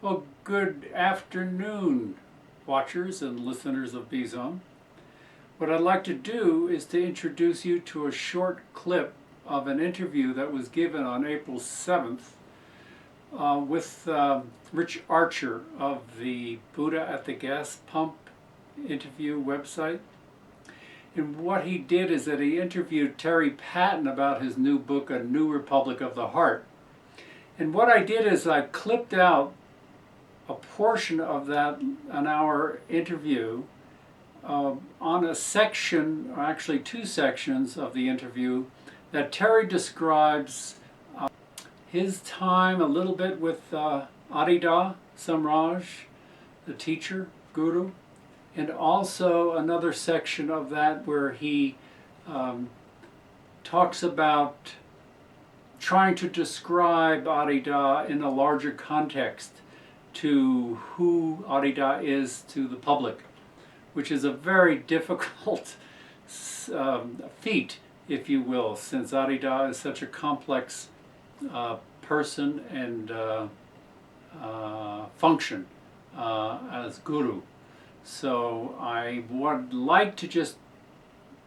Well, good afternoon, watchers and listeners of B-Zone. What I'd like to do is to introduce you to a short clip of an interview that was given on April 7th with Rich Archer of the Buddha at the Gas Pump interview website. And what he did is that he interviewed Terry Patten about his new book, A New Republic of the Heart. And what I did is I clipped out a portion of that an hour interview on a section, or actually two sections of the interview, that Terry describes his time a little bit with Adida Samraj, the teacher, guru, and also another section of that where he talks about trying to describe Adida in a larger context to who Adida is to the public, which is a very difficult feat, if you will, since Adida is such a complex person and function as guru. So I would like to just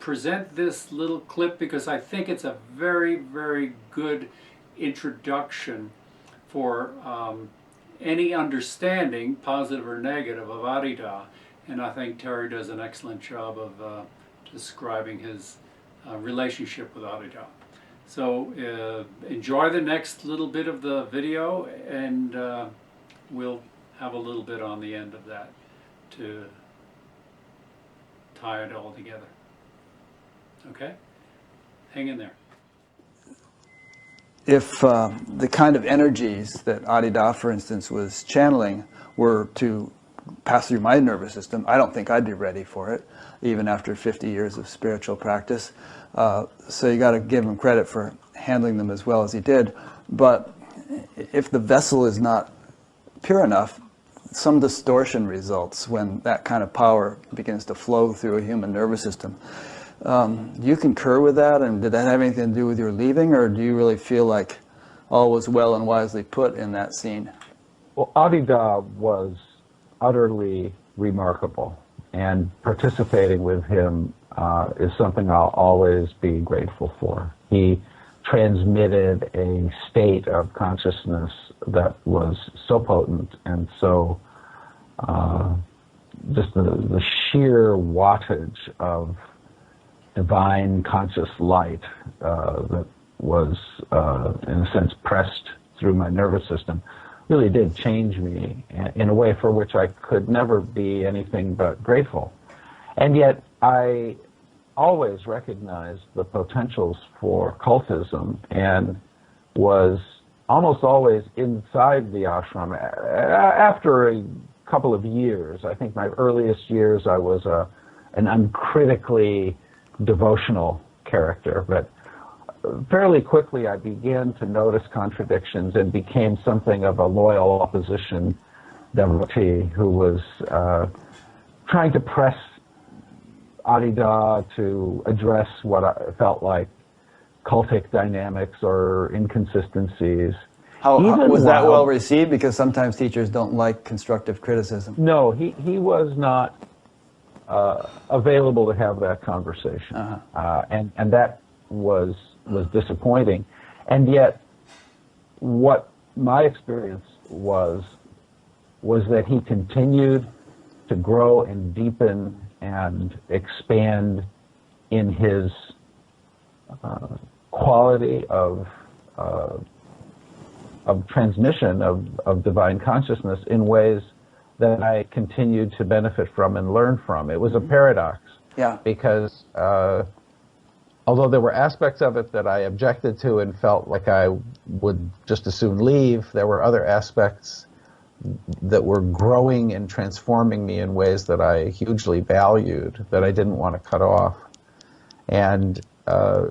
present this little clip because I think it's a very, very good introduction for any understanding, positive or negative, of Adida. And I think Terry does an excellent job of describing his relationship with Adida. So enjoy the next little bit of the video, and we'll have a little bit on the end of that to tie it all together. Okay? Hang in there. If the kind of energies that Adida, for instance, was channeling were to pass through my nervous system, I don't think I'd be ready for it, even after 50 years of spiritual practice. So you got to give him credit for handling them as well as he did. But if the vessel is not pure enough, some distortion results when that kind of power begins to flow through a human nervous system. Do you concur with that, and did that have anything to do with your leaving, or do you really feel like all was well and wisely put in that scene? Well, Adida was utterly remarkable, and participating with him is something I'll always be grateful for. He transmitted a state of consciousness that was so potent and so just the sheer wattage of divine conscious light that was, in a sense, pressed through my nervous system really did change me in a way for which I could never be anything but grateful. And yet I always recognized the potentials for cultism and was almost always inside the ashram. After a couple of years, I think my earliest years I was an uncritically devotional character, but fairly quickly I began to notice contradictions and became something of a loyal opposition devotee who was trying to press Adida to address what I felt like cultic dynamics or inconsistencies. How was that well received? Because sometimes teachers don't like constructive criticism. No, he was not available to have that conversation, and that was disappointing. And yet, what my experience was that he continued to grow and deepen and expand in his quality of transmission of divine consciousness in ways that I continued to benefit from and learn from. It was a paradox, because although there were aspects of it that I objected to and felt like I would just as soon leave, there were other aspects that were growing and transforming me in ways that I hugely valued, that I didn't want to cut off. And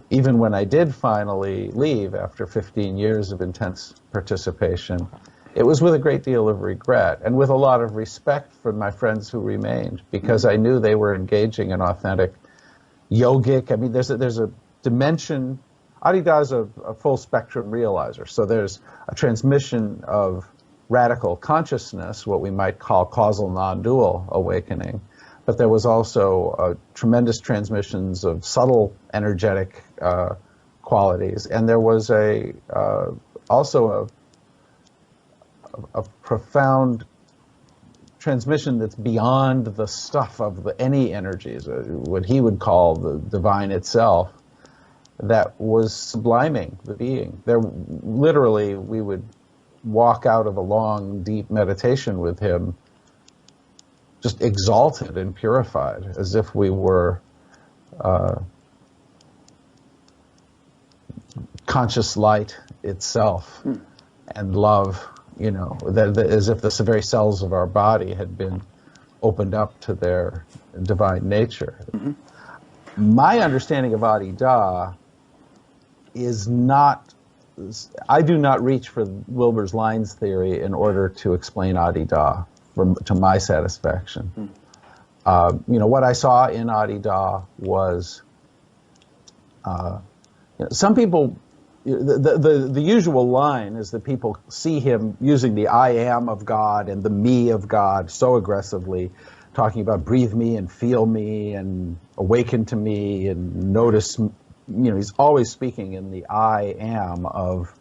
even when I did finally leave after 15 years of intense participation, it was with a great deal of regret and with a lot of respect for my friends who remained, because I knew they were engaging in authentic yogic. I mean, there's a dimension. Adida is a full spectrum realizer. So there's a transmission of radical consciousness, what we might call causal non-dual awakening. But there was also tremendous transmissions of subtle energetic qualities, and there was also a profound transmission that's beyond the stuff of any energies, what he would call the divine itself, that was subliming the being. There, literally, we would walk out of a long, deep meditation with him just exalted and purified, as if we were conscious light itself and love, you know, as if the very cells of our body had been opened up to their divine nature. My understanding of Adida is not, I do not reach for Wilber's lines theory in order to explain Adida to my satisfaction. You know, what I saw in Adida was, you know, some people, the usual line is that people see him using the I am of God and the me of God so aggressively, talking about breathe me and feel me and awaken to me and notice. You know, he's always speaking in the I am of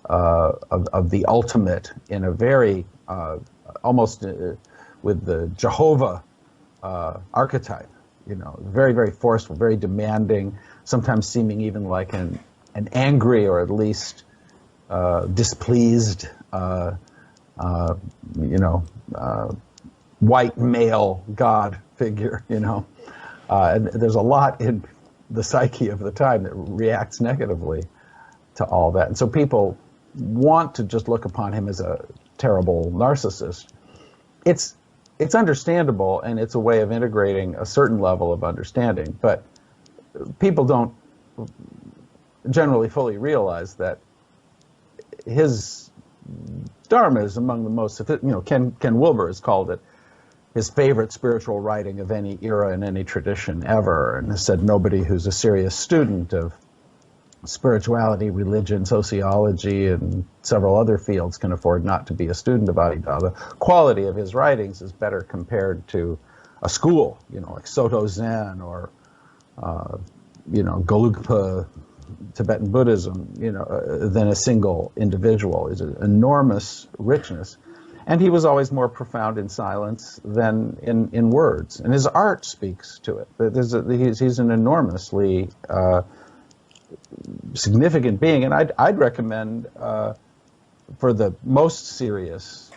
the ultimate in a very almost with the Jehovah archetype. You know, very, very forceful, very demanding, sometimes seeming even like an angry or at least displeased, you know, white male God figure. You know, and there's a lot in the psyche of the time that reacts negatively to all that. And so people want to just look upon him as a terrible narcissist. It's understandable, and it's a way of integrating a certain level of understanding, but people don't generally fully realize that his Dharma is among the most, you know, Ken Wilber has called it his favorite spiritual writing of any era and any tradition ever, and has said nobody who's a serious student of spirituality, religion, sociology, and several other fields can afford not to be a student of Adida. The quality of his writings is better compared to a school, you know, like Soto Zen or, you know, Gelugpa Tibetan Buddhism, you know, than a single individual. It's an enormous richness. And he was always more profound in silence than in words. And his art speaks to it. He's an enormously significant being. And I'd recommend for the most serious,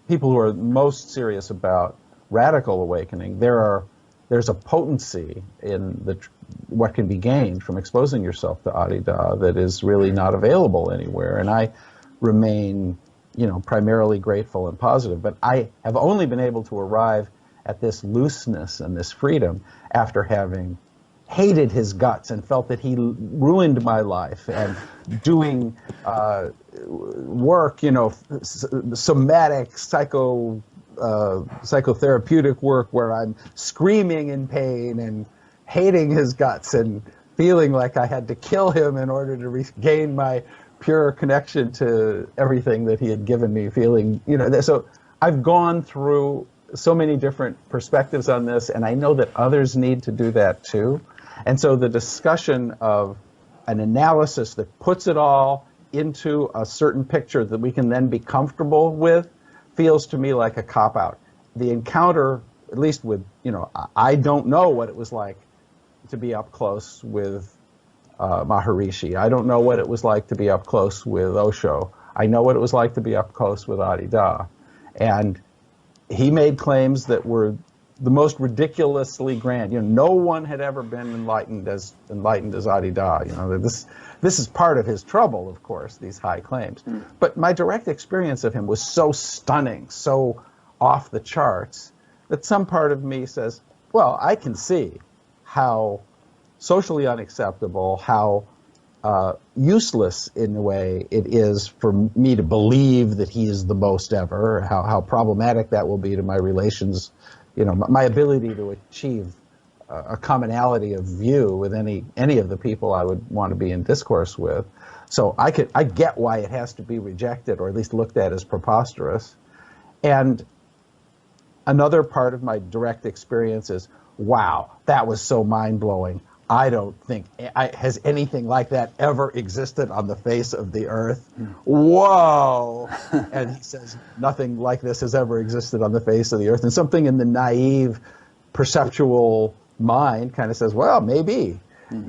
people who are most serious about radical awakening, there's a potency in what can be gained from exposing yourself to Adida that is really not available anywhere. And I remain, you know, primarily grateful and positive, but I have only been able to arrive at this looseness and this freedom after having hated his guts and felt that he ruined my life, and doing work, you know, somatic psychotherapeutic work where I'm screaming in pain and hating his guts and feeling like I had to kill him in order to regain my pure connection to everything that he had given me, feeling, you know, so I've gone through so many different perspectives on this, and I know that others need to do that too. And so the discussion of an analysis that puts it all into a certain picture that we can then be comfortable with feels to me like a cop-out. The encounter, at least with, you know, I don't know what it was like to be up close with Maharishi. I don't know what it was like to be up close with Osho. I know what it was like to be up close with Adida. And he made claims that were the most ridiculously grand. You know, no one had ever been enlightened as Adida. You know, this is part of his trouble, of course, these high claims. But my direct experience of him was so stunning, so off the charts, that some part of me says, well, I can see how socially unacceptable, how useless in a way it is for me to believe that he is the most ever, how problematic that will be to my relations, you know, my ability to achieve a commonality of view with any of the people I would want to be in discourse with. So I get why it has to be rejected or at least looked at as preposterous. And another part of my direct experience is, wow, that was so mind-blowing. I don't think has anything like that ever existed on the face of the earth. Whoa! And he says nothing like this has ever existed on the face of the earth. And something in the naive, perceptual mind kind of says, well, maybe.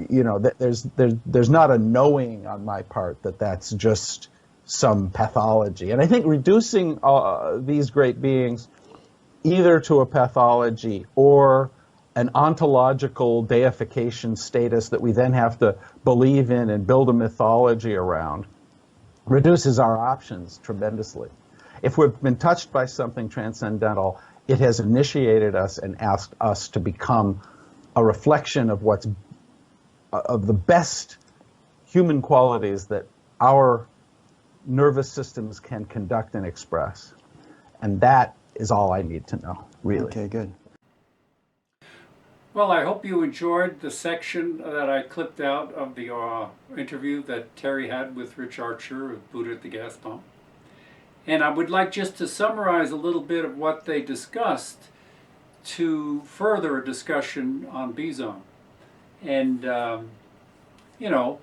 You know, there's not a knowing on my part that that's just some pathology. And I think reducing these great beings either to a pathology or an ontological deification status that we then have to believe in and build a mythology around reduces our options tremendously. If we've been touched by something transcendental, it has initiated us and asked us to become a reflection of of the best human qualities that our nervous systems can conduct and express. And that is all I need to know, really. Okay, good. Well, I hope you enjoyed the section that I clipped out of the interview that Terry had with Rich Archer of Buddha at the Gas Pump. And I would like just to summarize a little bit of what they discussed to further a discussion on Bizon. And, you know,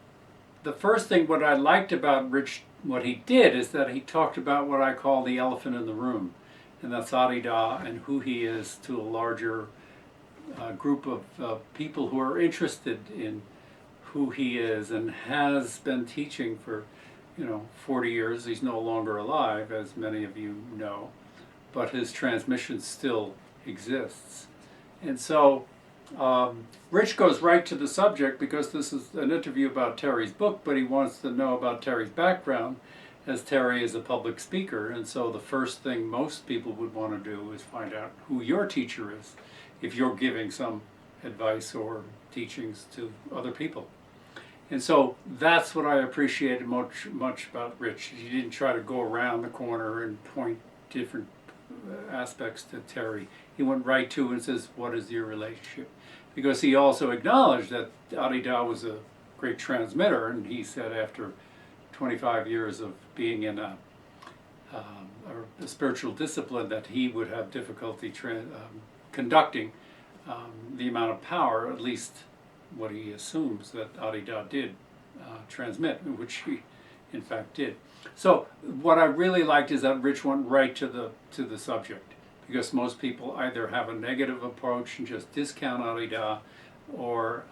the first thing what I liked about Rich, what he did, is that he talked about what I call the elephant in the room. And that's Adida and who he is to a larger group of people who are interested in who he is and has been teaching for, 40 years. He's no longer alive, as many of you know, but his transmission still exists. And so Rich goes right to the subject because this is an interview about Terry's book, but he wants to know about Terry's background, as Terry is a public speaker. And so the first thing most people would want to do is find out who your teacher is, if you're giving some advice or teachings to other people. And so that's what I appreciated much about Rich. He didn't try to go around the corner and point different aspects to Terry. He went right to it and says, what is your relationship? Because he also acknowledged that Adida was a great transmitter, and he said after 25 years of being in a spiritual discipline that he would have difficulty conducting the amount of power, at least what he assumes that Adida did transmit, which he in fact did. So what I really liked is that Rich went right to the subject, because most people either have a negative approach and just discount Adida, or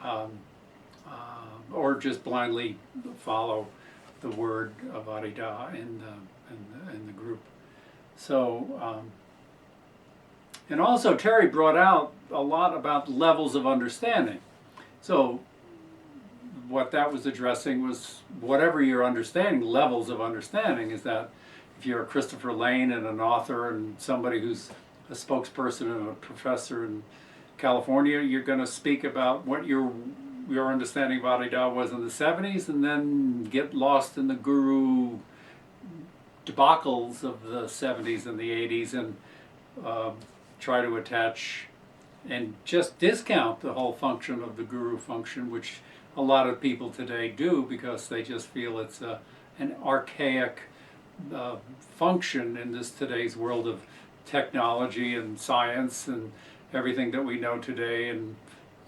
just blindly follow the word of Adida in the group. So and also Terry brought out a lot about levels of understanding. So what that was addressing was whatever your understanding, levels of understanding, is that if you're a Christopher Lane and an author and somebody who's a spokesperson and a professor in California, you're going to speak about what your understanding of Adida was in the 70s, and then get lost in the guru debacles of the 70s and the 80s and try to attach and just discount the whole function of the guru function, which a lot of people today do because they just feel it's an archaic function in this today's world of technology and science and everything that we know today and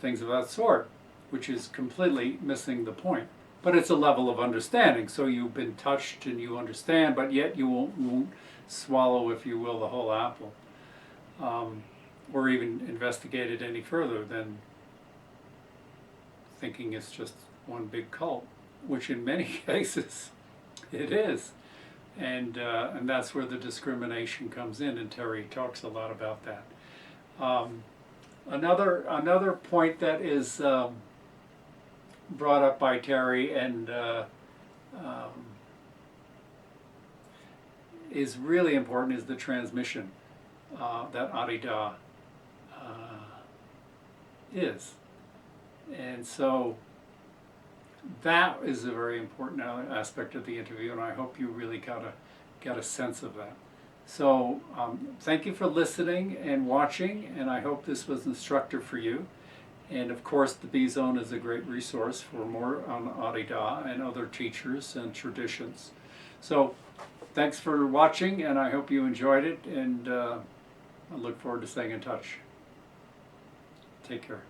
things of that sort, which is completely missing the point. But it's a level of understanding, so you've been touched and you understand, but yet you won't swallow, if you will, the whole apple. Or even investigate it any further than thinking it's just one big cult, which in many cases it is. And that's where the discrimination comes in, and Terry talks a lot about that. Another point that is brought up by Terry and is really important is the transmission that Adida is. And so that is a very important aspect of the interview, and I hope you really got a sense of that. So thank you for listening and watching, and I hope this was instructive for you. And of course, the B Zone is a great resource for more on Adida and other teachers and traditions. So thanks for watching, and I hope you enjoyed it, and I look forward to staying in touch. Take care.